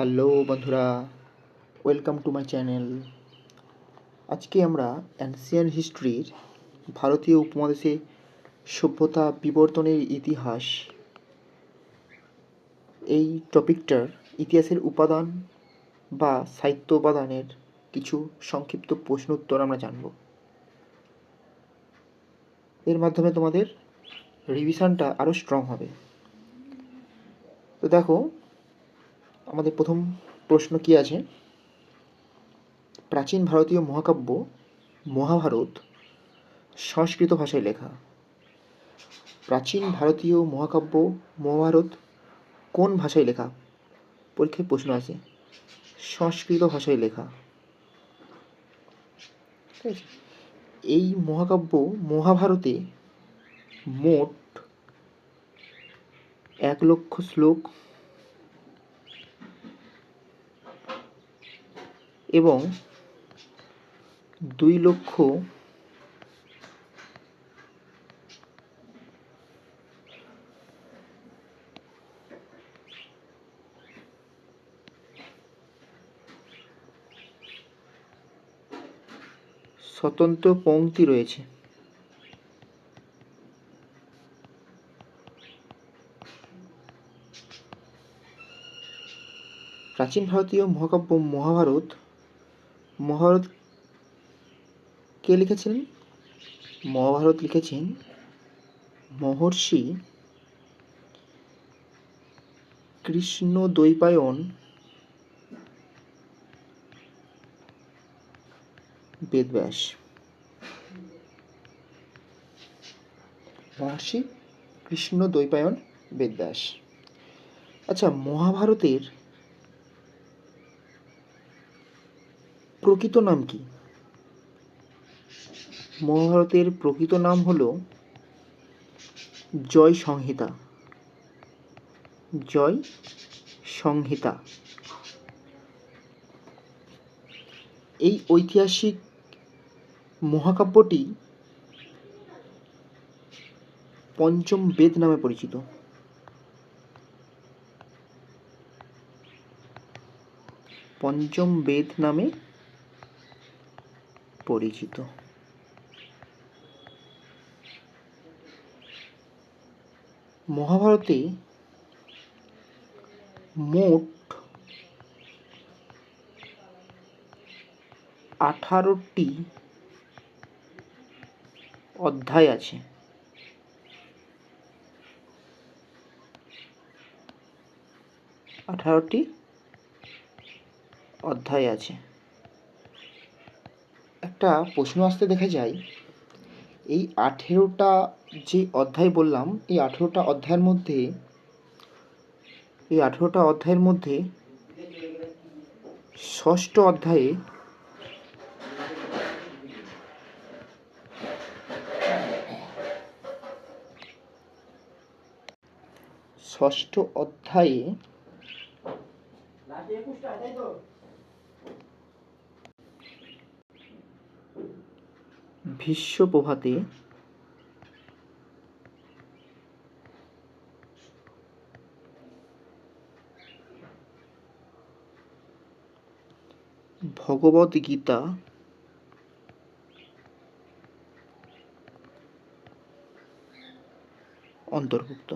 Hello বন্ধুরা, welcome to my channel. আজকে আমরা অ্যানসিয়েন্ট হিস্ট্রির ভারতীয় উপমহাদেশে সভ্যতা বিবর্তনের ইতিহাস এই টপিকটার ইতিহাসের উপাদান বা সাহিত্য উপাদানের কিছু সংক্ষিপ্ত প্রশ্ন উত্তর আমরা জানব। এর মাধ্যমে তোমাদের রিভিশনটা আরও স্ট্রং হবে। তো দেখো, আমাদের প্রথম প্রশ্ন কি আছে। প্রাচীন ভারতীয় মহাকাব্য মহাভারত সংস্কৃত ভাষায় লেখা। প্রাচীন ভারতীয় মহাকাব্য মহাভারত কোন ভাষায় লেখা? পরীক্ষায় প্রশ্ন আছে। সংস্কৃত ভাষায় লেখা। ঠিক আছে। এই মহাকাব্য মহাভারতে মোট 1,00,000 শ্লোক এবং 2,00,000 স্বতন্ত্র পংক্তি রয়েছে। প্রাচীন ভারতীয় মহাকাব্য মহাভারত কে লিখেছিলেন? মহাভারত লিখেছেন মহর্ষি কৃষ্ণদ্বৈপায়ন বেদব্যাস। মহর্ষি কৃষ্ণদ্বৈপায়ন বেদব্যাস। আচ্ছা, মহাভারতের প্রকৃত নাম কি? মহাভারতের প্রকৃত নাম হল জয় সংহিতা। জয় সংহিতা। এই ঐতিহাসিক মহাকাব্যটি পঞ্চম বেদ নামে পরিচিত। পঞ্চম বেদ নামে পরিচিত। মহাভারতে মোট 18টি অধ্যায় আছে। 18টি অধ্যায় আছে। একটা প্রশ্ন আসতে দেখা যায়, এই 18টা যে অধ্যায় বললাম, এই 18টা অধ্যায়ের মধ্যে ষষ্ঠ অধ্যায়ে ভীষ্ম প্রভাতে ভগবদ গীতা অন্তর্ভুক্ত।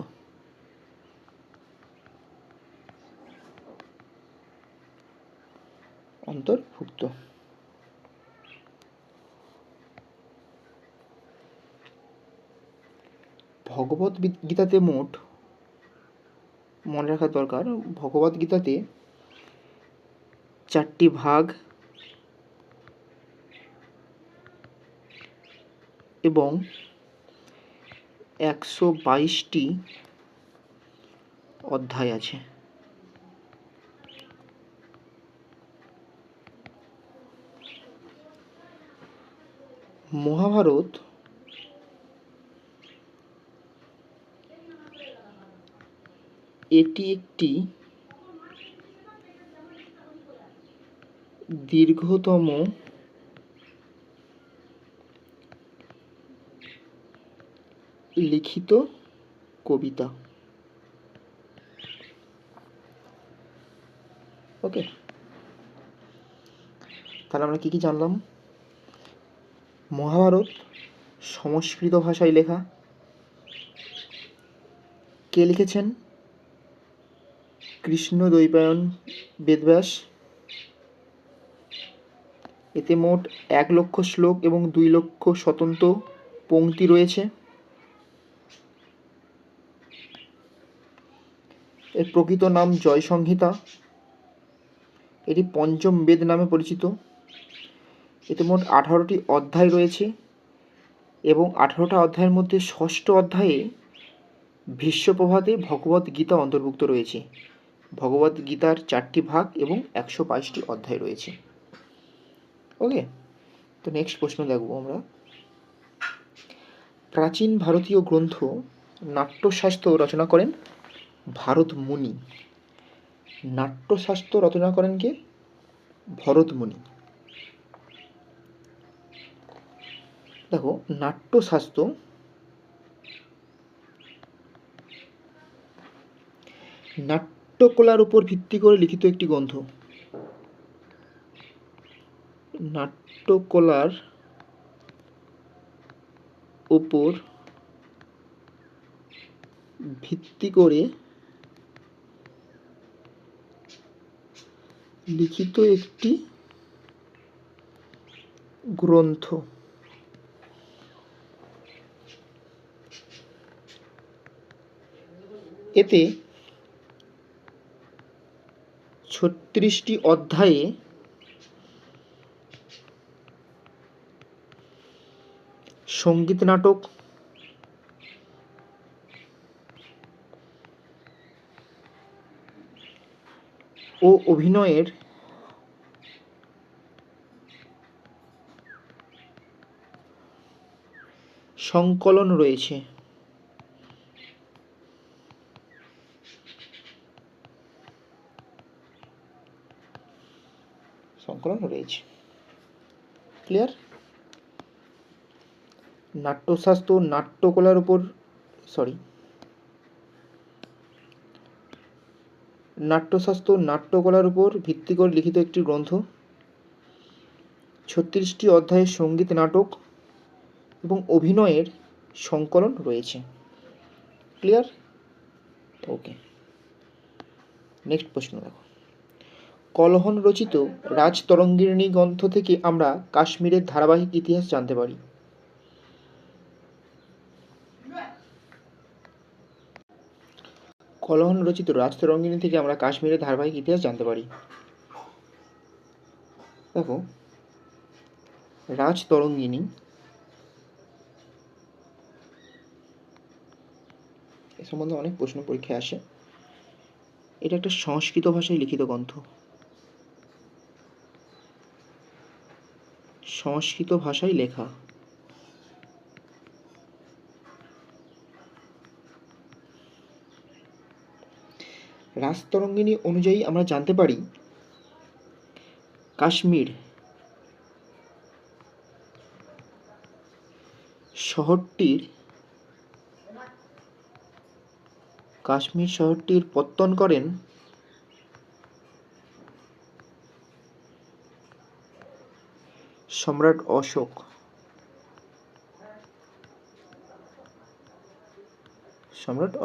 ভগবদ গীতাতে মোট, মনে রাখা দরকার, ভগবদ গীতাতে 4টি ভাগ এবং 122টি অধ্যায় আছে। মহাভারত এটি একটি দীর্ঘতম লিখিত কবিতা। ওকে, তাহলে আমরা কি জানলাম? মহাভারত সংস্কৃত ভাষায় লেখা। কে লিখেছেন? কৃষ্ণদ্বৈপায়ন বেদব্যাস। এতে মোট 1,00,000 শ্লোক এবং 2,00,000 স্বতন্ত্র পংক্তি রয়েছে। এর প্রকৃত নাম জয় সংহিতা। এটি পঞ্চম বেদ নামে পরিচিত। এতে মোট 18টি অধ্যায় রয়েছে এবং 18টা অধ্যায়ের মধ্যে ষষ্ঠ অধ্যায়ে ভীষ্মপ্রভাতে ভগবদ্ গীতা অন্তর্ভুক্ত রয়েছে। ভগবদ্ গীতার 4টি ভাগ এবং 122টি অধ্যায় রয়েছে। ওকে, তো নেক্সট প্রশ্ন দেখব আমরা। প্রাচীন ভারতীয় গ্রন্থ নাট্যশাস্ত্র রচনা করেন ভরতমুনি। নাট্যশাস্ত্র রচনা করেন কে? ভরতমুনি। দেখো, নাট্যশাস্ত্র নাট্যকলার উপর ভিত্তি করে লিখিত একটি গ্রন্থ। নাট্যকলার উপর ভিত্তি করে লিখিত একটি গ্রন্থ। এতে 36টি অধ্যায়ে সঙ্গীত নাটক ও অভিনয়ের সংকলন রয়েছে। ক্লিয়ার? নাট্যশাস্ত্র নাট্যকলার উপর নাট্যকলার উপর ভিত্তি করে লিখিত একটি গ্রন্থ। 36টি অধ্যায়ের সঙ্গীত নাটক এবং অভিনয়ের সংকলন রয়েছে। ক্লিয়ার? ওকে, নেক্সট প্রশ্ন দেখো। কলহন রচিত রাজতরঙ্গিণী গ্রন্থ থেকে আমরা কাশ্মীরের ধারাবাহিক ইতিহাস জানতে পারি। কলহন রচিত রাজতরঙ্গিণী থেকে আমরা কাশ্মীরের ধারাবাহিক ইতিহাস জানতে পারি। দেখো, রাজতরঙ্গিণী এ সম্বন্ধে অনেক প্রশ্ন পরীক্ষায় আসে। এটা একটা সংস্কৃত ভাষায় লিখিত গ্রন্থ। সংস্কৃত ভাষায় লেখা। রাজতরঙ্গিণী অনুযায়ী আমরা জানতে পারি কাশ্মীর শহরটির পত্তন করেন সম্রাট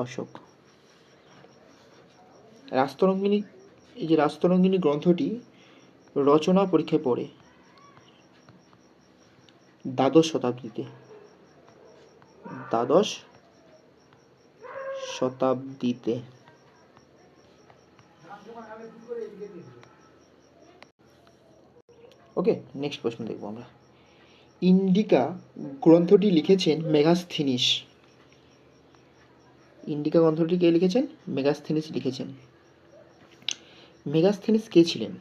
অশোক। রাজতরঙ্গিণী গ্রন্থটি রচনা পরীক্ষায় পড়ে দ্বাদশ শতাব্দীতে। ওকে, নেক্সট প্রশ্ন দেখব আমরা। ইন্ডিকা গ্রন্থটি লিখেছেন মেগাস্থিনিস। ইন্ডিকা গ্রন্থটি কে লিখেছেন? মেগাস্থিনিস লিখেছেন। মেগাস্থিনিস কে ছিলেন?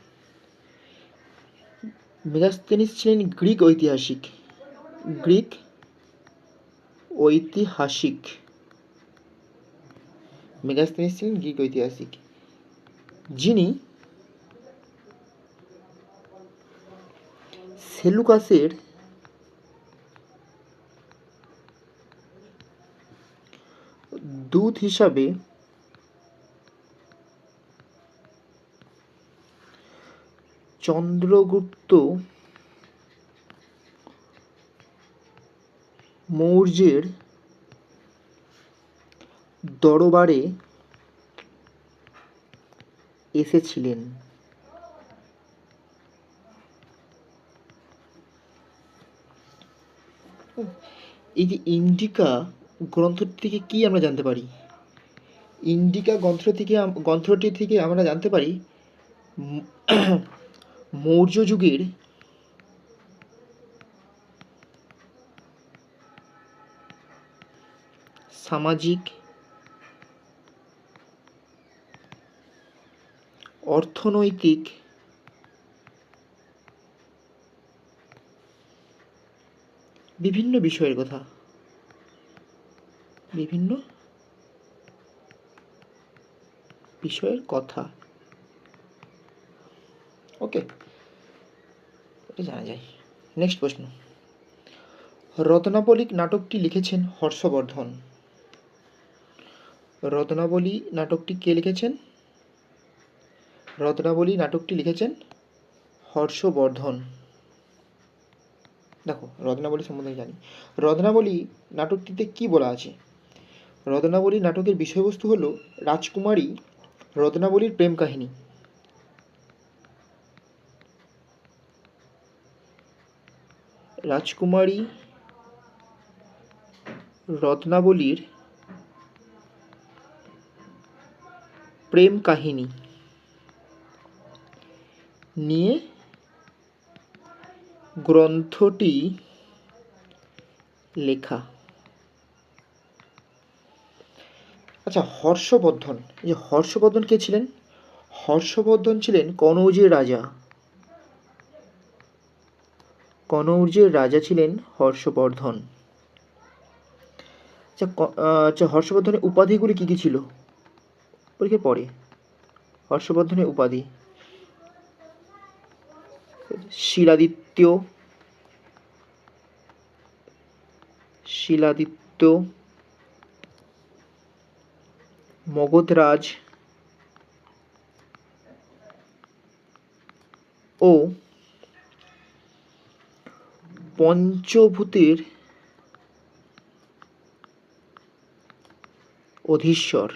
মেগাস্থিনিস ছিলেন গ্রিক ঐতিহাসিক। মেগাস্থিনিস ছিলেন গ্রিক ঐতিহাসিক, যিনি সেলুকাসের দূত হিসাবে চন্দ্রগুপ্ত মৌর্যের দরবারে এসেছিলেন। এই যে ইন্ডিকা গ্রন্থটি থেকে কি আমরা জানতে পারি? ইন্ডিকা গ্রন্থটি থেকে আমরা জানতে পারি মৌর্য যুগের সামাজিক, অর্থনৈতিক, বিভিন্ন বিষয়ের কথা, ওকে, এটা জানা যায়। নেক্সট প্রশ্ন, রত্নাবলী নাটকটি লিখেছেন হর্ষবর্ধন। রত্নাবলী নাটকটি কে লিখেছেন? রত্নাবলী নাটকটি লিখেছেন হর্ষবর্ধন। দেখো, রত্নাবলী সম্বন্ধে জানি। রত্নাবলী নাটকটিতে কি বলা আছে? রত্নাবলী নাটকের বিষয়বস্তু হলো রাজকুমারী রত্নাবলীর প্রেম কাহিনী। রাজকুমারী রত্নাবলীর প্রেম কাহিনী নিয়ে গ্রন্থটি লেখা। আচ্ছা, হর্ষবর্ধন, এই যে হর্ষবর্ধন কে ছিলেন? হর্ষবর্ধন ছিলেন কনৌজের রাজা। কনৌজের রাজা ছিলেন হর্ষবর্ধন। আচ্ছা, হর্ষবর্ধনের উপাধিগুলি কি কি ছিল? পরীক্ষায় পড়ে। হর্ষবর্ধনের উপাধি শিলাদিত্য, মগধরাজ ও পঞ্চভূতের অধীশ্বর।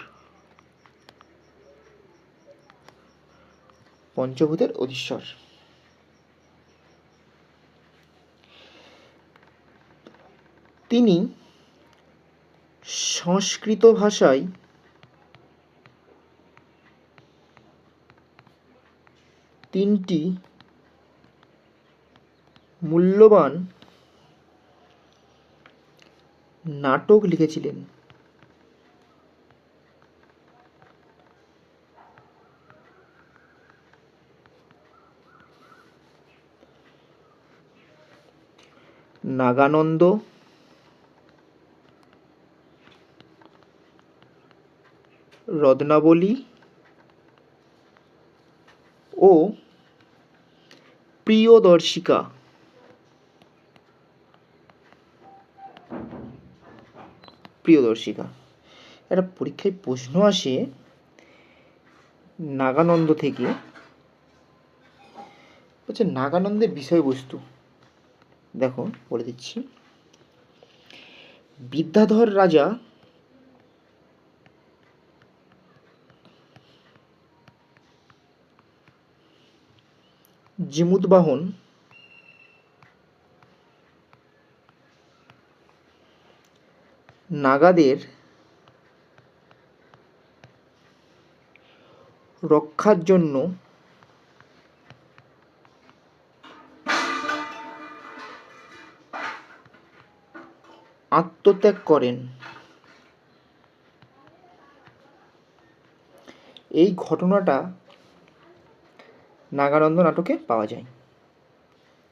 তিনি সংস্কৃত ভাষায় তিনটি মূল্যবান নাটক লিখেছিলেন। নাগানন্দ, রত্নাবলী ও প্রিয়দর্শিকা। একটা পরীক্ষায় প্রশ্ন আসে নাগানন্দ থেকে, হচ্ছে নাগানন্দের বিষয়বস্তু। দেখো, বলে দিচ্ছি। বিদ্যাধর রাজা জিমুদবাহন নাগাদের রক্ষার জন্য আত্মত্যাগ করেন। এই ঘটনাটা নাগানন্দ নাটকে পাওয়া যায়।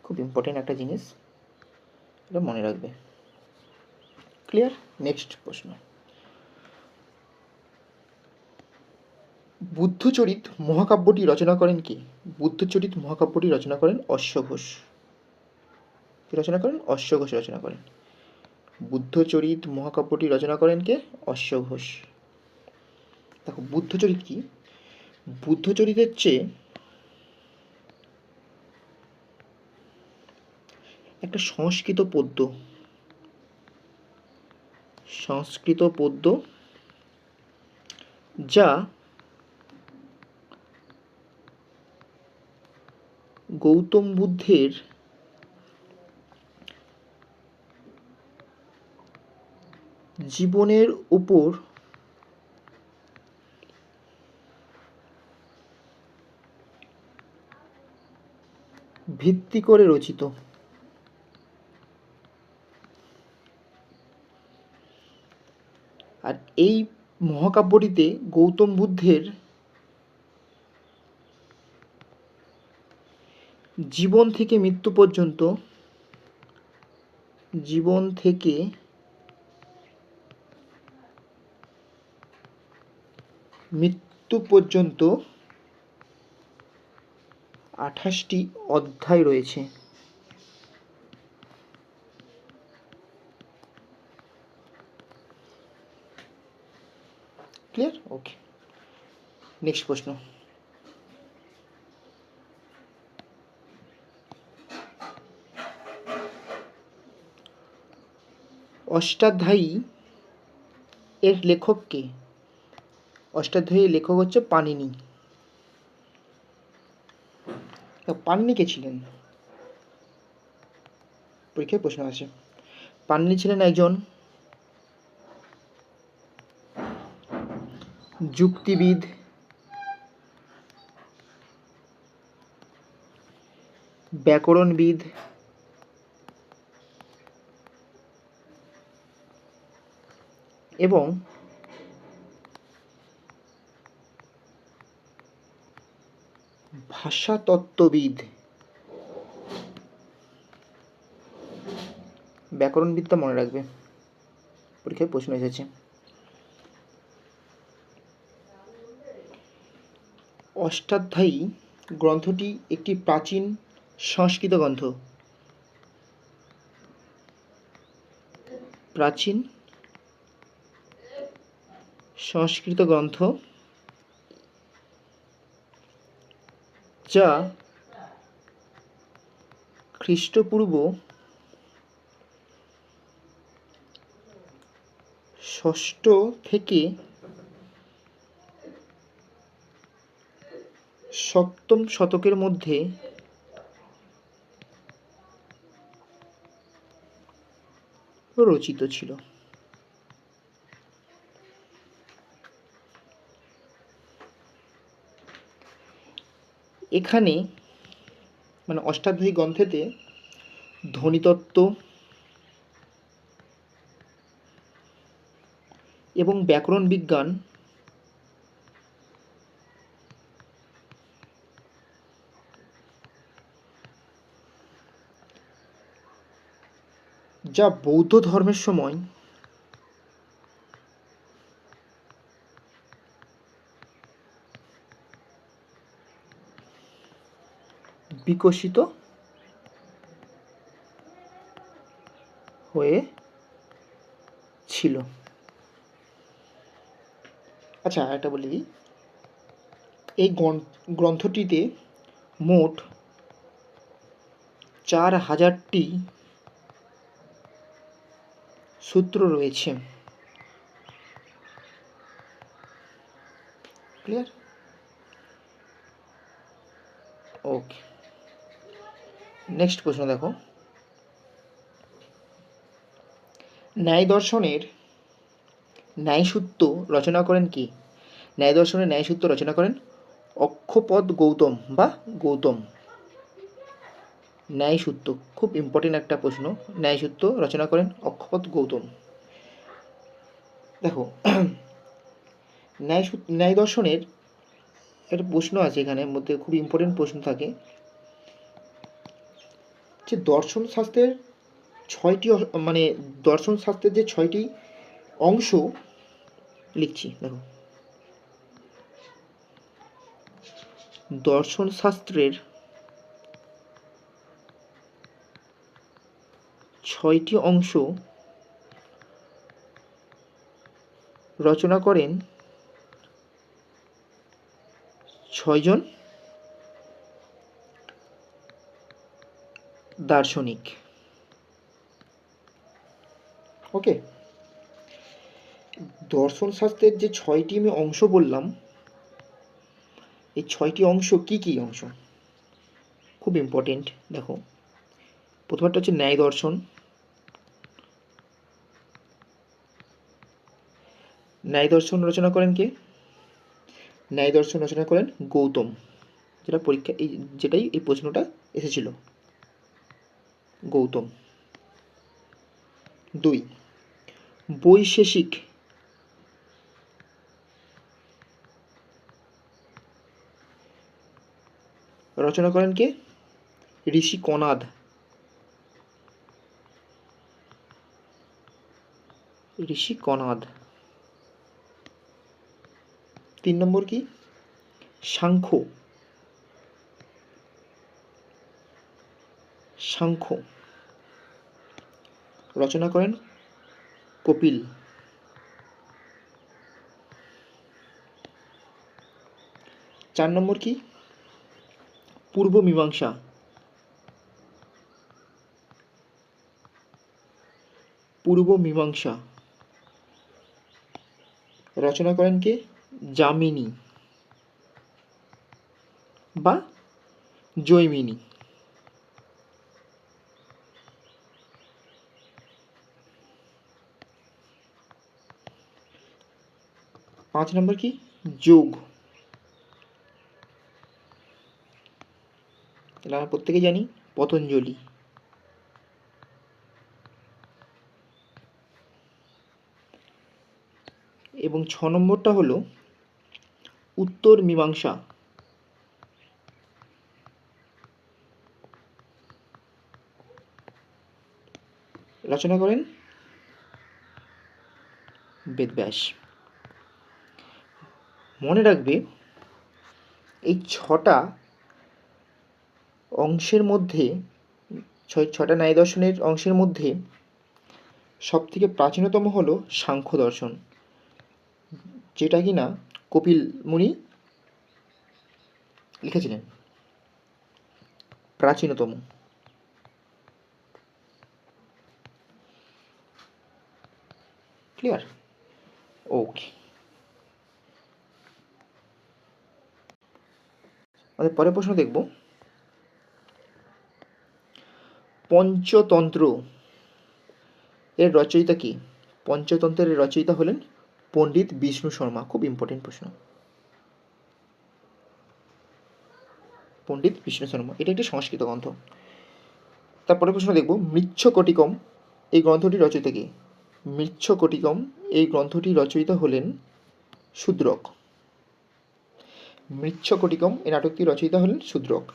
খুব ইম্পর্টেন্ট একটা জিনিস, এটা মনে রাখবে। ক্লিয়ার? নেক্সট প্রশ্ন, বুদ্ধচরিত মহাকাব্যটি রচনা করেন কে? বুদ্ধচরিত মহাকাব্যটি রচনা করেন অশ্বঘোষ। রচনা করেন। বুদ্ধচরিত মহাকাব্যটি রচনা করেন কে? অশ্বঘোষ। দেখো, বুদ্ধচরিত কি? বুদ্ধচরিতের চেয়ে একটা সংস্কৃত পদ্য যা গৌতম বুদ্ধের জীবনের উপর ভিত্তি করে রচিত। আর এই মহাকাব্যটিতে গৌতম বুদ্ধের জীবন থেকে মৃত্যু পর্যন্ত 28টি অধ্যায় রয়েছে। ক্লিয়ার? ওকে, নেক্সট প্রশ্ন। অষ্টাধ্যায়ী এর লেখক কে? অষ্টাধ্যায়ীর লেখক হচ্ছে পাণিনি। পাণিনি কে ছিলেন? পরীক্ষায় প্রশ্ন আছে। পাণিনি ছিলেন একজন যুক্তিবিদ, ব্যাকরণবিদ, এবং ভাষাতত্ত্ববিদ। ব্যাকরণবিদটা মনে রাখবে, পরীক্ষায় প্রশ্ন এসেছে। অষ্টাধ্যায়ী গ্রন্থটি একটি প্রাচীন সংস্কৃত গ্রন্থ। প্রাচীন সংস্কৃত গ্রন্থ যা খ্রিস্টপূর্ব 6ষ্ঠ থেকে 7ম শতকের মধ্যে রচিত ছিল। এখানে মানে অষ্টাধ্যায়ী গ্রন্থেতে ধ্বনিতত্ত্ব এবং ব্যাকরণ বিজ্ঞান যা বৌদ্ধ ধর্মের সময় বিকশিত হয়েছিল। আচ্ছা, এটা বলে দিই, এই গ্রন্থটিতে মোট 4000টি সূত্র রয়েছে। ক্লিয়ার? ওকে, নেক্সট প্রশ্ন দেখো। ন্যায় দর্শনের ন্যায়সূত্র রচনা করেন কি? ন্যায় দর্শনের ন্যায়সূত্র রচনা করেন অক্ষপদ গৌতম বা গৌতম। ন্যায়সূত্র খুব ইম্পর্টেন্ট একটা প্রশ্ন। ন্যায়সূত্র রচনা করেন অক্ষপদ গৌতম। দেখো, ন্যায় দর্শনের একটা প্রশ্ন আছে এখানে, মধ্যে খুব ইম্পর্টেন্ট প্রশ্ন থাকে যে দর্শন শাস্ত্রের দর্শন শাস্ত্রের যে 6টি অংশ লিখছি। দেখো, দর্শন শাস্ত্রের 6টি অংশ রচনা করেন 6 জন দার্শনিক। ওকে, দর্শন শাস্ত্রের যে 6টি আমি অংশ বললাম, এই 6টি অংশ কি কি অংশ, খুব ইম্পর্টেন্ট। দেখো, প্রথমটা হচ্ছে ন্যায় দর্শন। ন্যায় দর্শন রচনা করেন কে? ন্যায় দর্শন রচনা করেন গৌতম, যেটাই এই প্রশ্নটা এসেছিল, গৌতম। 2, বৈশেষিক। রচনা করেন কে? ঋষি কনাদ। ঋষি কনাদ। 3 নম্বর কি? সাংখ্য। সাংখ্য রচনা করেন কপিল। 4 নম্বর কি? পূর্ব মীমাংসা। পূর্ব মীমাংসা রচনা করেন কে? যামিনী বা জৈমিনী। 5 নম্বর কি? যোগ। তাহলে আমরা প্রত্যেকে জানি পতঞ্জলি। এবং 6 নম্বরটা হলো উত্তর মীমাংসা। রচনা করেন বেদব্যাস। মনে রাখবে, এই 6টা অংশের মধ্যে, 6টা ন্যায় দর্শনের অংশের মধ্যে সবথেকে প্রাচীনতম হলো সাংখ্য দর্শন, যেটা কিনা কপিল মুনি লিখেছিলেন, প্রাচীনতম। ক্লিয়ার? ওকে, আমাদের পরের প্রশ্ন দেখব, পঞ্চতন্ত্র এর রচয়িতা কি? পঞ্চতন্ত্রের রচয়িতা হলেন পণ্ডিত বিষ্ণু শর্মা। খুব ইম্পর্টেন্ট প্রশ্ন, পণ্ডিত বিষ্ণু শর্মা। এটা একটি সংস্কৃত গ্রন্থ। তারপরে প্রশ্ন দেখব, মৃচ্ছকটিকম এই গ্রন্থটির রচয়িতা কে? মৃচ্ছকটিকম এই গ্রন্থটির রচয়িতা হলেন শূদ্রক। মৃচ্ছকটিকম এই নাটকটির রচয়িতা হলেন শূদ্রক।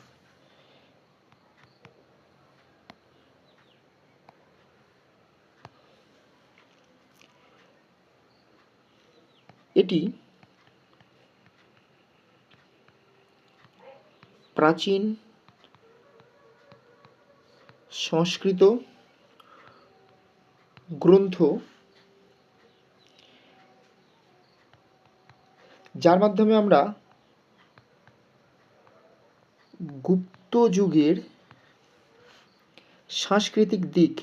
এটি প্রাচীন সংস্কৃত গ্রন্থ, যার মাধ্যমে আমরা গুপ্ত যুগের সাংস্কৃতিক দিক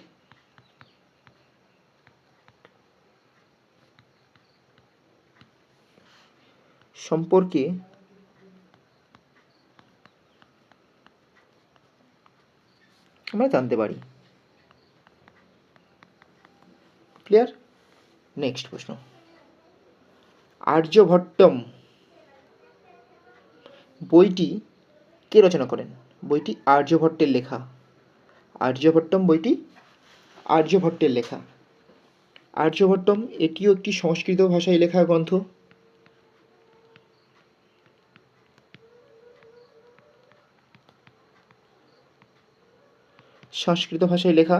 সম্পর্কে আমরা জানতে পারি। ক্লিয়ার? নেক্সট প্রশ্ন, আর্যভট্টম বইটি কে রচনা করেন? বইটি আর্যভট্টের লেখা। আর্যভট্টম বইটি আর্যভট্টের লেখা। আর্যভট্টম এটিও একটি সংস্কৃত ভাষায় লেখা গ্রন্থ। সংস্কৃত ভাষায় লেখা।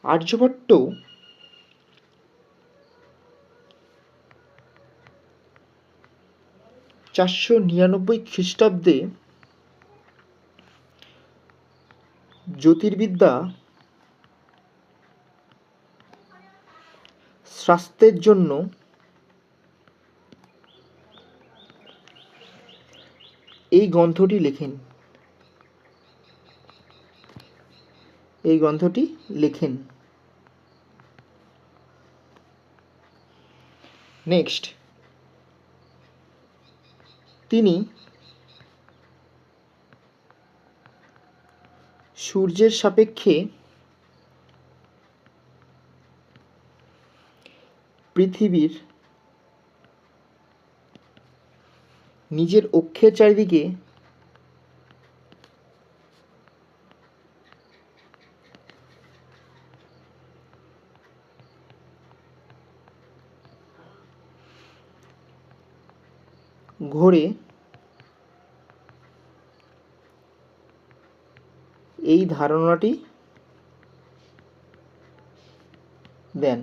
আর্যভট্ট 499 খ্রিস্টাব্দে জ্যোতির্বিদ্যা শাস্ত্রের জন্য এই গ্রন্থটি লেখেন এই গ্রন্থটি লেখেন? নেক্সট, তিনি সূর্যের সাপেক্ষে পৃথিবীর নিজের অক্ষের চারিদিকে ঘোরে এই ধারণাটি দেন।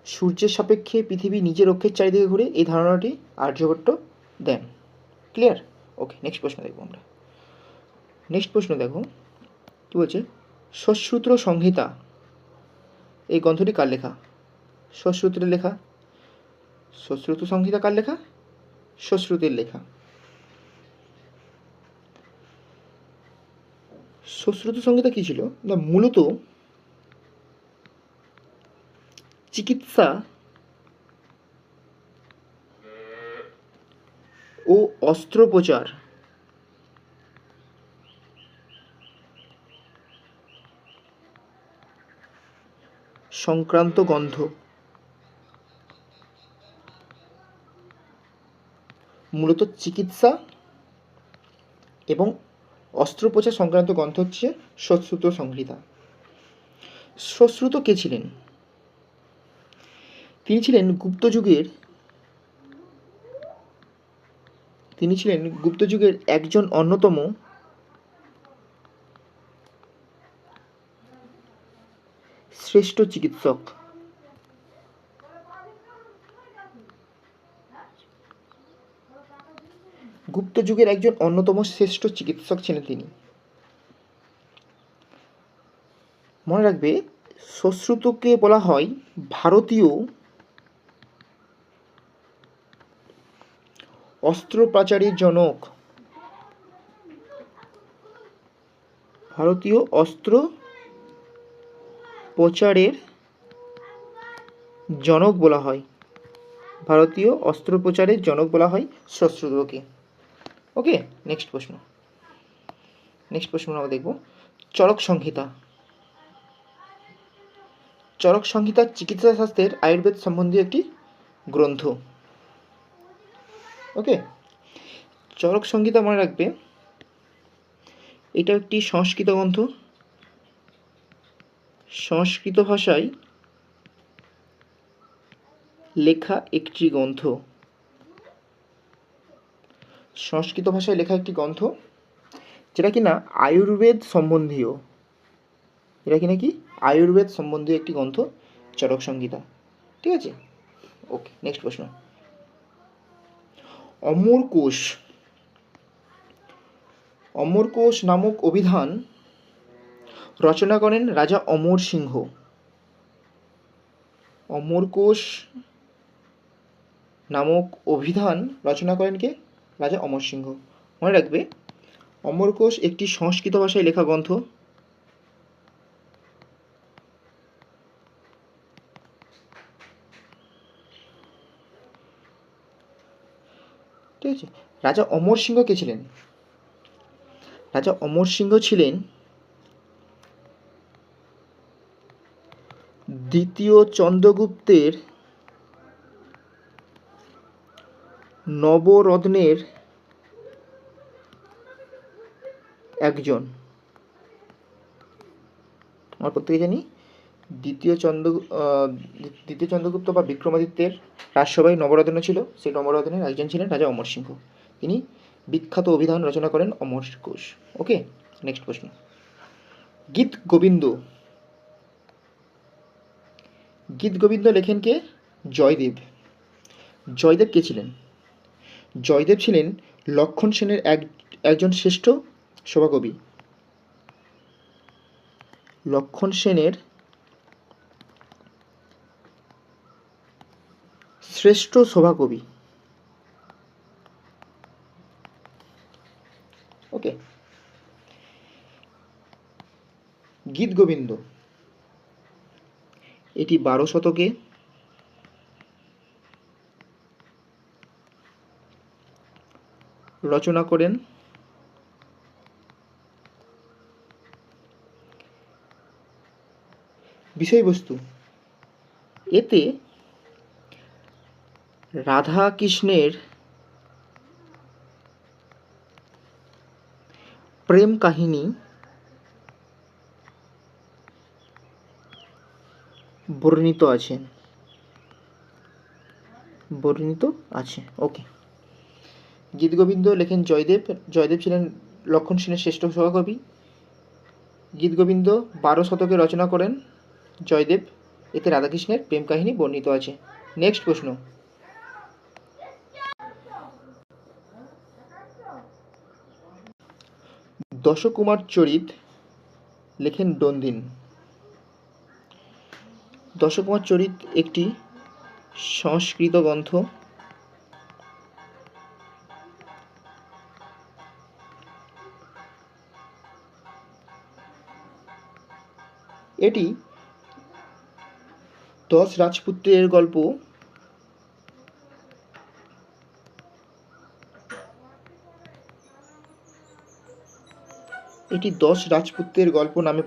সূর্যের সাপেক্ষে পৃথিবী নিজের অক্ষের চারিদিকে ঘুরে এই ধারণাটি আর্যভট্ট দেন। ক্লিয়ার? ওকে, নেক্সট প্রশ্ন দেখবো আমরা। নেক্সট প্রশ্ন দেখো কী বলছে, সশ্রুত্র সংহিতা এই গ্রন্থটি কার লেখা? সশ্রুতের লেখা। সশ্রুত সংহিতা কার লেখা? সশ্রুতের লেখা। সশ্রুত সংহিতা কী ছিল না, মূলত চিকিৎসা ও অস্ত্রোপচার সংক্রান্ত গ্রন্থ। মূলত চিকিৎসা এবং অস্ত্রোপচার সংক্রান্ত গ্রন্থ হচ্ছে সশ্রুত সংহিতা। সশ্রুত কে ছিলেন? তিনি ছিলেন গুপ্ত যুগের একজন অন্যতম শ্রেষ্ঠ চিকিৎসক। গুপ্ত যুগের একজন অন্যতম শ্রেষ্ঠ চিকিৎসক ছিলেন তিনি। মনে রাখবে, সশ্রুতকে বলা হয় ভারতীয় অস্ত্রোপচারের জনক। ভারতীয় অস্ত্রোপচারের জনক বলা হয়। ভারতীয় অস্ত্রোপচারের জনক বলা হয় সশ্রুতকে। ওকে, নেক্সট প্রশ্ন আমরা দেখব চরক সংহিতা। চরক সংহিতা চিকিৎসা শাস্ত্রের আয়ুর্বেদ সম্বন্ধীয় একটি গ্রন্থ। ওকে, চরক সংহিতা মনে রাখবে, এটা একটি সংস্কৃত গ্রন্থ। সংস্কৃত ভাষায় লেখা একটি গ্রন্থ। সংস্কৃত ভাষায় লেখা একটি গ্রন্থ যেটা কিনা আয়ুর্বেদ সম্বন্ধীয়। এটা কিনা কি আয়ুর্বেদ সম্বন্ধীয় একটি গ্রন্থ, চরক সংহিতা। ঠিক আছে? ওকে, নেক্সট প্রশ্ন। অমরকোষ নামক অভিধান রচনা করেন রাজা অমর সিংহ। অমরকোষ নামক অভিধান রচনা করেন কে? রাজা অমর সিংহ। মনে রাখবে, অমরকোষ একটি সংস্কৃত ভাষায় লেখা গ্রন্থ। ঠিক আছে? রাজা অমর সিংহ কে ছিলেন? রাজা অমর সিংহ ছিলেন দ্বিতীয় চন্দ্রগুপ্তের নবরত্নের একজন। আমরা প্রত্যেকে জানি দ্বিতীয় চন্দ্রগুপ্ত বা বিক্রমাদিত্যের রাজসভায় নবরত্ন ছিল, সেই নবরত্নের একজন ছিলেন রাজা অমর সিংহ। তিনি বিখ্যাত অভিধান রচনা করেন অমরকোষ। ওকে, নেক্সট প্রশ্ন। গীত গোবিন্দ লেখেন কে? জয়দেব। জয়দেব কে ছিলেন? জয়দেব ছিলেন লক্ষণ সেনের একজন শ্রেষ্ঠ সভাকবি। লক্ষণ সেনের শ্রেষ্ঠ সভাকবি। ওকে, গীতগোবিন্দ এটি 12 শতকে রচনা করেন বিষয়বস্তু এতে রাধা কৃষ্ণের প্রেম কাহিনী বর্ণিত আছে ওকে। গীতগোবিন্দ লেখেন জয়দেব। জয়দেব ছিলেন লক্ষণ সেনের শ্রেষ্ঠ সহকবি। গীতগোবিন্দ 12 শতকে রচনা করেন জয়দেব। এতে রাধাকৃষ্ণের প্রেম কাহিনী বর্ণিত আছে। নেক্সট প্রশ্ন, দশকুমার চরিত লেখেন দন্দিন। দশকুমার চরিত একটি সংস্কৃত গ্রন্থ। এটি 10 রাজপুত্রের গল্প নামে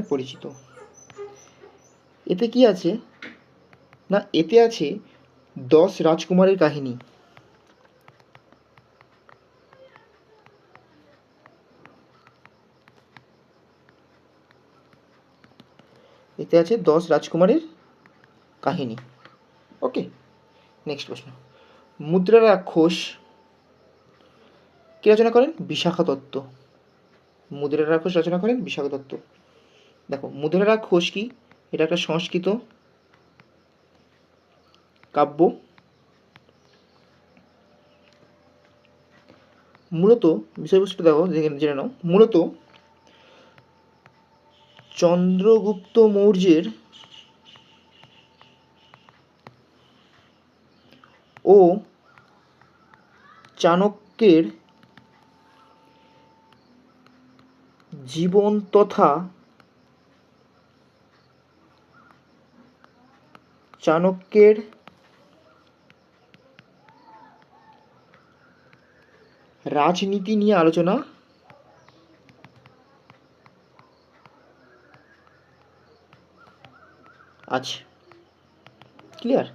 পরিচিত। এতে কি আছে না, এতে আছে 10 রাজকুমারের কাহিনী। এতে আছে 10 রাজকুমারের কাহিনী। ওকে, নেক্সট প্রশ্ন, মুদ্রা রাক্ষস কে রচনা করেন? বিশাখা দত্ত। মুদ্রা রাক্ষস রচনা করেন বিশাখা দত্ত। দেখো, মুদ্রা রাক্ষস কি? এটা একটা সংস্কৃত কাব্য। মূলত বিষয়বস্তু দেখো, জেনে নাও। মূলত চন্দ্রগুপ্ত মৌর্যের ও চাণক্যের জীবন তথা চাণক্যের রাজনীতি নিয়ে আলোচনা আছে। ক্লিয়ার?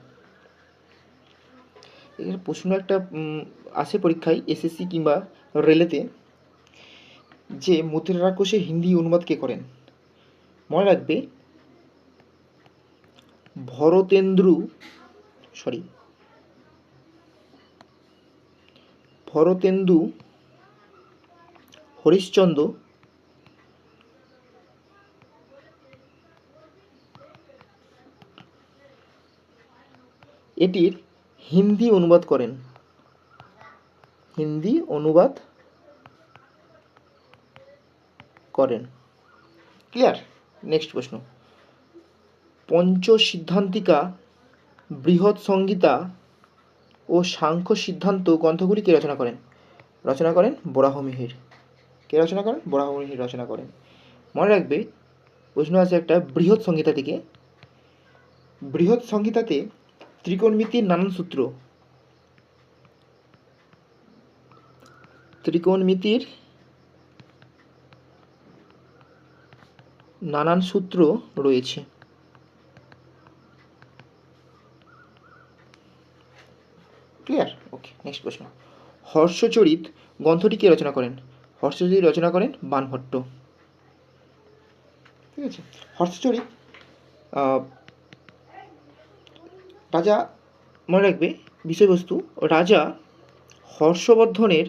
এর প্রশ্ন একটা আসে পরীক্ষায়, এসএসসি কিংবা রেলেতে, যে মুদ্রা রাক্ষসের হিন্দি অনুবাদ কে করেন? মনে রাখবে, ভরতেন্দু হরিশ্চন্দ্র এটির হিন্দি অনুবাদ করেন। ক্লিয়ার? নেক্সট প্রশ্ন, পঞ্চসিদ্ধান্তিকা, বৃহৎ সংহিতা ও সাংখ্য সিদ্ধান্ত গ্রন্থগুলি কে রচনা করেন? রচনা করেন বরাহমিহির। কে রচনা করেন? বরাহমিহির রচনা করেন। মনে রাখবে, প্রশ্ন আছে একটা বৃহৎ সংহিতা থেকে। বৃহৎ সংহিতাতে ত্রিকোণমিতির নানান সূত্র রয়েছে। ক্লিয়ার? ওকে, নেক্সট প্রশ্ন, হর্ষচরিত গ্রন্থটি কে রচনা করেন? হর্ষচরিত রচনা করেন বাণভট্ট। ঠিক আছে? হর্ষচরিত রাজা, মনে রাখবে বিষয়বস্তু, রাজা হর্ষবর্ধনের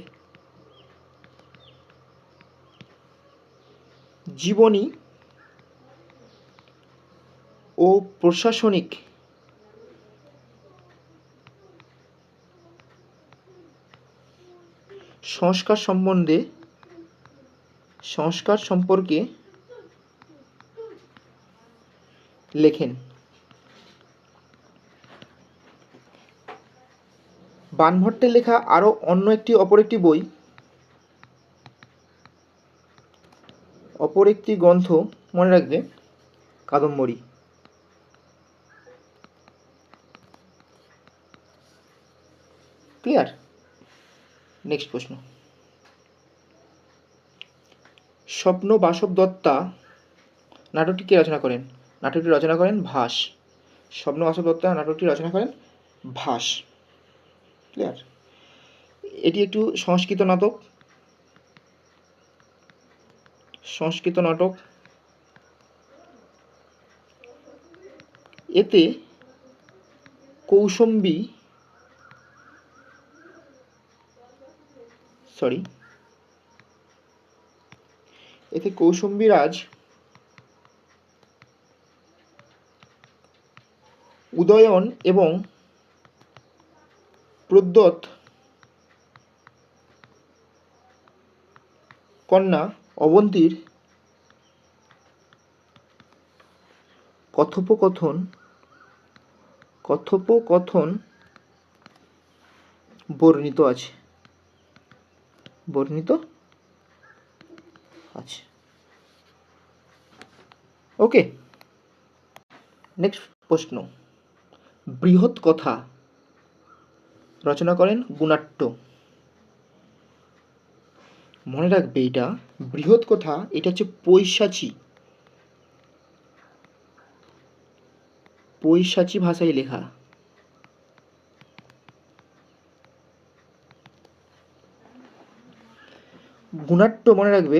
জীবনী ও প্রশাসনিক সংস্কার সম্পর্কে লেখেন। বাণভট্টের লেখা আরও অপর একটি বই অপর একটি গ্রন্থ মনে রাখবে কাদম্বরী। ক্লিয়ার? নেক্সট প্রশ্ন, স্বপ্ন বাসব দত্তা নাটকটি কে রচনা করেন? নাটকটি রচনা করেন ভাস। স্বপ্ন বাসব দত্তা নাটকটি রচনা করেন ভাস। ক্লিয়ার? এটি একটু সংস্কৃত নাটক। সংস্কৃত নাটক। এতে কৌশম্বী রাজ উদয়ন এবং প্রদ্যোৎ কন্যা অবন্তীর কথোপকথন বর্ণিত আছে। ওকে, নেক্সট প্রশ্ন, বৃহৎ কথা রচনা করেন গুণাট্য। মনে রাখবে এটা বৃহৎ কথা, এটা হচ্ছে পৈশাচী ভাষায় লেখা। গুণাট্য মনে রাখবে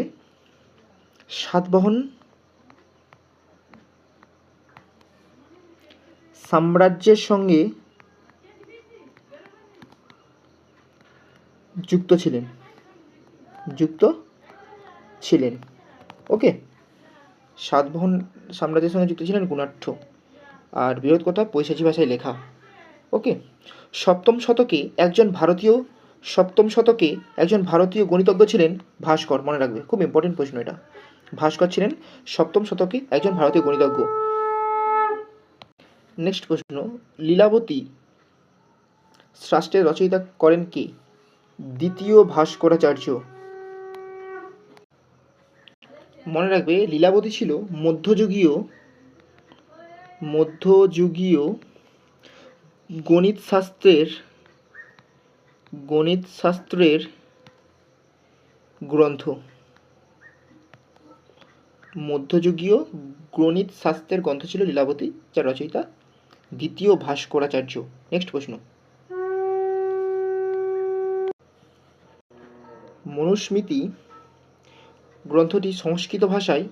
সাতবাহন সাম্রাজ্যের সঙ্গে যুক্ত ছিলেন। ওকে, সাতবাহন সাম্রাজ্যের সঙ্গে যুক্ত ছিলেন গুণাট্য, আর বৃহৎ কথা পৈশাচী ভাষায় লেখা। ওকে, সপ্তম শতকে একজন ভারতীয় গণিতজ্ঞ ছিলেন ভাস্কর। মনে রাখবে, খুব ইম্পর্টেন্ট প্রশ্ন এটা। ভাস্কর ছিলেন সপ্তম শতকে একজন ভারতীয় গণিতজ্ঞ। নেক্সট প্রশ্ন, লীলাবতী শাস্ত্রের রচয়িতা করেন কে? দ্বিতীয় ভাস্করাচার্য। মনে রাখবে লীলাবতী ছিল মধ্যযুগীয় গণিত শাস্ত্রের গ্রন্থ। মধ্যযুগীয় গণিত শাস্ত্রের গ্রন্থ ছিল লীলাবতী, যার রচয়িতা দ্বিতীয় ভাস্করাচার্য। নেক্সট প্রশ্ন, মনুস্মৃতি গ্রন্থটি সংস্কৃত ভাষায়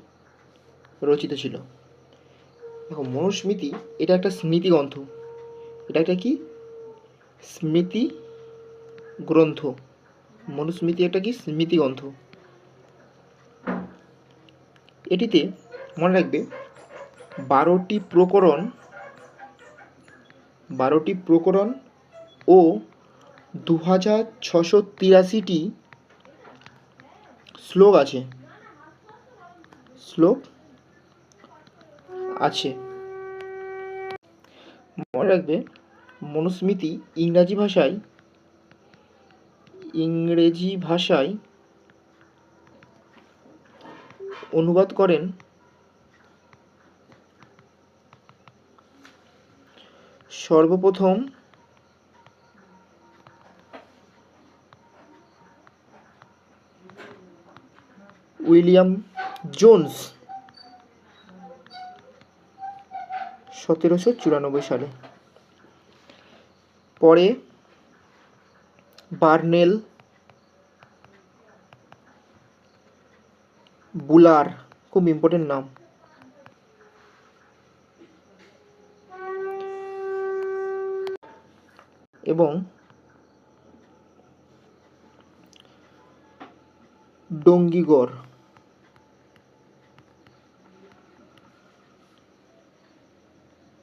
রচিত ছিল। দেখো, মনুস্মৃতি এটা একটা স্মৃতি গ্রন্থ। এটা একটা কি? স্মৃতি গ্রন্থ। মনুস্মৃতি একটা কি? স্মৃতি গ্রন্থ। এটিতে মনে রাখবে 12টি প্রকরণ ও 2683টি শ্লোক আছে। মনে রাখবে মনুস্মৃতি ইংরেজি ভাষায় অনুবাদ করেন সর্বপ্রথম উইলিয়াম জোন্স 1794 সালে। পরে বার্নেল বুলার, খুব ইম্পর্টেন্ট নাম, এবং ডঙ্গিগর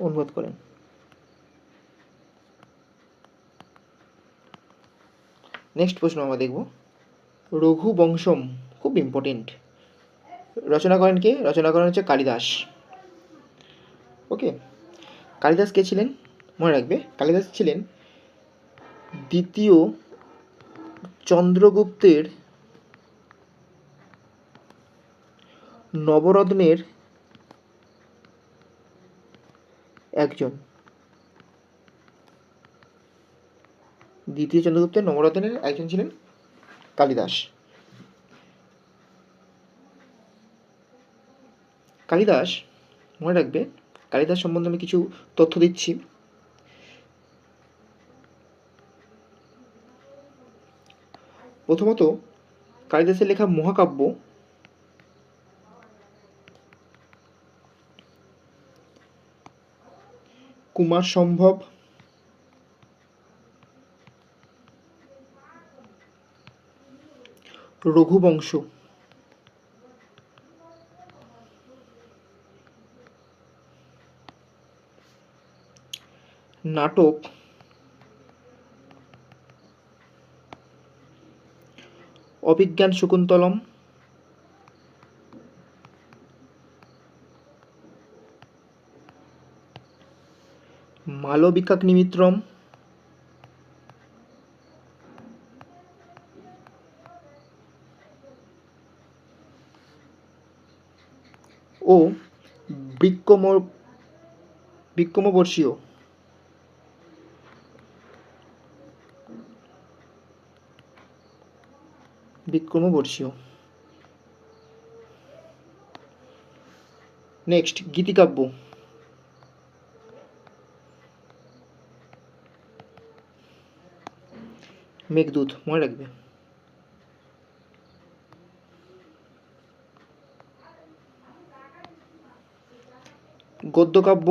অনুবাদ করেন। নেক্সট প্রশ্ন আমরা দেখব, রঘুবংশম, খুব ইম্পর্টেন্ট। রচনা করেন কে? রচনা করেন হচ্ছে কালিদাস। ওকে, কালিদাস কে ছিলেন? মনে রাখবে কালিদাস ছিলেন দ্বিতীয় চন্দ্রগুপ্তের নবরত্নের একজন। দ্বিতীয় চন্দ্রগুপ্তের নবরত্নের একজন ছিলেন কালিদাস। কালিদাস, মনে রাখবে, কালিদাস সম্বন্ধে আমি কিছু তথ্য দিচ্ছি। প্রথমত, কালিদাসের লেখা মহাকাব্য কুমার সম্ভব, রঘুবংশ, নাটক, অভিজ্ঞান শকুন্তলম, মালবিকাগ্নিমিত্রম, ও বিক্রমবর্ষীয়। নেক্সট, গীতিকাব্য, মেঘদূত, মনে রাখবে। গদ্যকাব্য,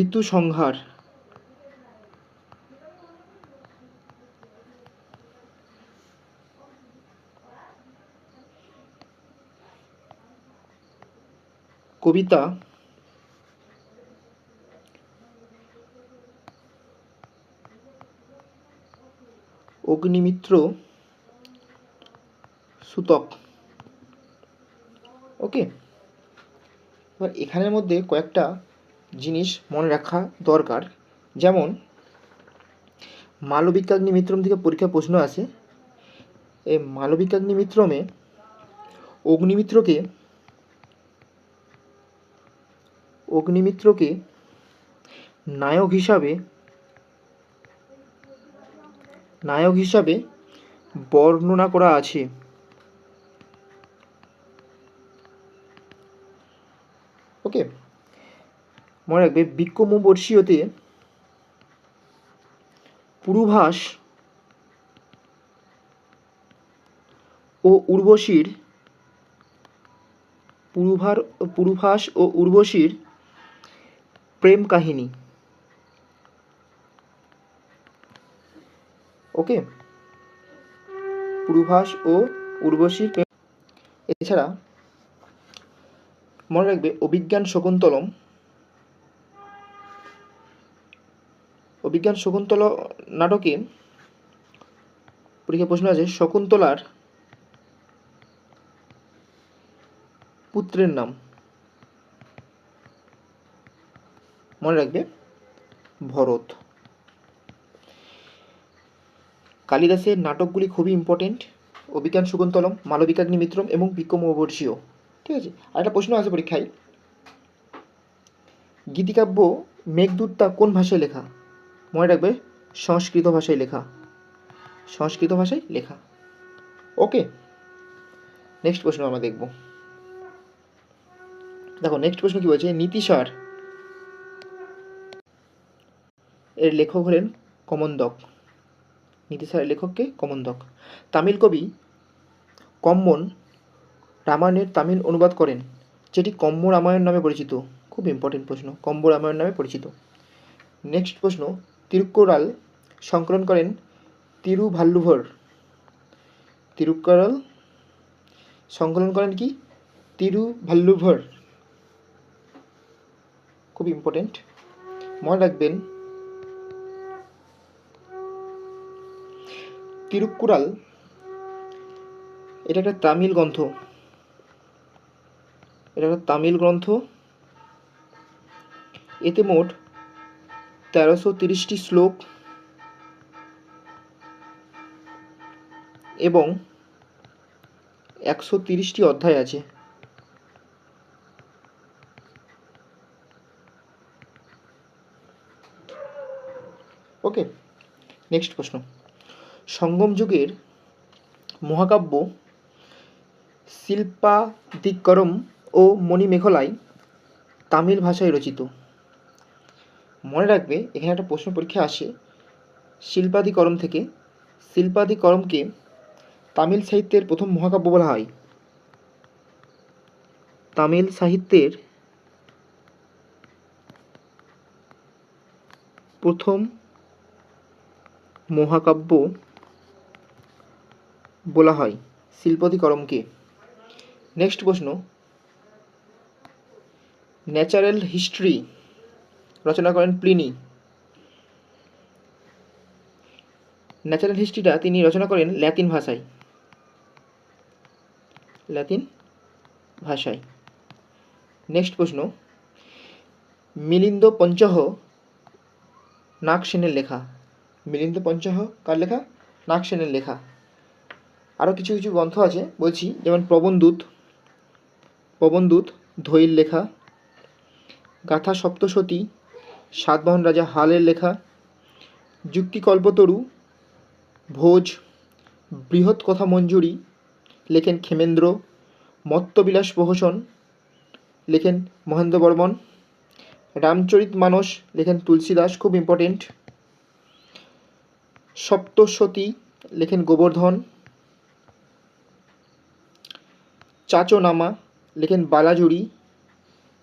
ঋতুসংহার, কবিতা, অগ্নিমিত্র সূতক। ওকে, এবার এখানের মধ্যে কয়েকটা জিনিস মনে রাখা দরকার। যেমন মালবিকাগ্নিমিত্রম থেকে পরীক্ষা প্রশ্ন আসে। এই মালবিকাগ্নিমিত্রমে অগ্নিমিত্রকে নায়ক হিসাবে বর্ণনা করা আছে। ওকে, মনে রাখবে, বিক্রমবর্ষীয়তে পুরুভাস ও উর্বশীর প্রেম কাহিনী। ওকে, পুরুভাস ও উর্বশীর প্রেম। এছাড়া মনে রাখবে, অভিজ্ঞান শকুন্তলম নাটকে পরীক্ষা প্রশ্ন আছে শকুন্তলার পুত্রের নাম। মনে রাখবে, ভরত। কালিদাসের নাটকগুলি খুবই ইম্পর্টেন্ট, অভিজ্ঞান শকুন্তলম, মালবিকাগ্নিমিত্রম এবং বিক্রমবর্ষীয়। ঠিক আছে, আরেকটা প্রশ্ন আছে পরীক্ষায়, গীতিকাব্য মেঘদূতটা কোন ভাষায় লেখা? মনে রাখবে, সংস্কৃত ভাষায় লেখা। ওকে, নেক্সট প্রশ্ন আমরা দেখব। দেখো, নেক্সট প্রশ্ন কি বলছে, নীতিশার এর লেখক হলেন কমন্দক। নীতিশারের লেখককে কমন্দক। তামিল কবি কম্মন রামায়ণের তামিল অনুবাদ করেন, যেটি কম্ব রামায়ণ নামে পরিচিত। খুব ইম্পর্টেন্ট প্রশ্ন, কম্ব রামায়ণ নামে পরিচিত। নেক্সট প্রশ্ন, তিরুক্কুরাল সংকলন করেন তিরুভাল্লুভার। তিরুক্কুরাল সংকলন করেন কি? তিরুভাল্লুভার। খুব ইম্পর্টেন্ট, মনে রাখবেন। তিরুক্কুরাল এটা একটা তামিল গ্রন্থ। এতে মোট 1330টি শ্লোক, এবং 130টি অধ্যায় আছে। ওকে, নেক্সট প্রশ্ন। সঙ্গম যুগের মহাকাব্য শিল্পাদিকরম ও মণিমেখলাই তামিল ভাষায় রচিত। মনে রাখবে, এখানে একটা প্রশ্ন পরীক্ষা আসে শিল্পাদিকরম থেকে। শিল্পাদিকরমকে তামিল সাহিত্যের প্রথম মহাকাব্য বলা হয়। তামিল সাহিত্যের প্রথম মহাকাব্য বলা হয় শিল্পাদিকরমকে। নেক্সট প্রশ্ন। ন্যাচারাল হিস্ট্রি রচনা করেন প্লিনি। ন্যাচারাল হিস্ট্রিটা তিনি রচনা করেন ল্যাতিন ভাষায়। নেক্সট প্রশ্ন। মিলিন্দ পঞ্চহ নাগসেনের লেখা। মিলিন্দ পঞ্চহ কার লেখা? নাগসেনের লেখা। আরও কিছু কিছু গ্রন্থ আছে বলছি, যেমন পবনদূত ধৈর লেখা, গাথা সপ্তশতী সাতবাহন রাজা হালের লেখা, যুক্তিকল্পতরু ভোজ, বৃহৎ কথা মঞ্জুরি লেখেন ক্ষেমেন্দ্র, মত্তবিলাস প্রহসন লেখেন মহেন্দ্র বর্মন, রামচরিতমানস লেখেন তুলসীদাস, খুব ইম্পর্টেন্ট। সপ্তশতী লেখেন গোবর্ধন, চাচোনামা লেখেন বালাজুরি,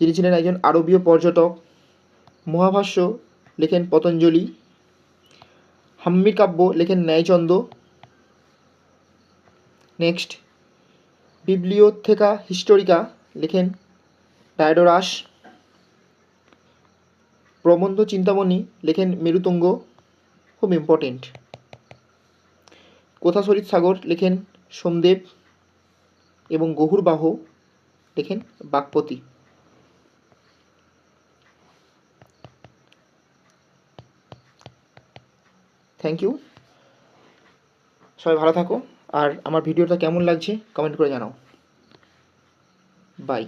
যিনি ছিলেন একজন আরবীয় পর্যটক। মহাভাষ্য লেখেন পতঞ্জলি, হাম্মি কাব্য লেখেন ন্যায়চন্দ্র। নেক্সট, বিবলিওথেকা হিস্টোরিকা লেখেন ডায়োডোরাস, প্রবন্ধ চিন্তামণি লেখেন মেরুতুঙ্গ, খুব ইম্পর্টেন্ট। কথাসরিত সাগর লেখেন সোমদেব এবং গহুরবাহ লেখেন বাগপতি। থ্যাংক ইউ, সবাই ভালো থাকো। আর আমার ভিডিওটা কেমন লাগছে কমেন্ট করে জানাও। বাই।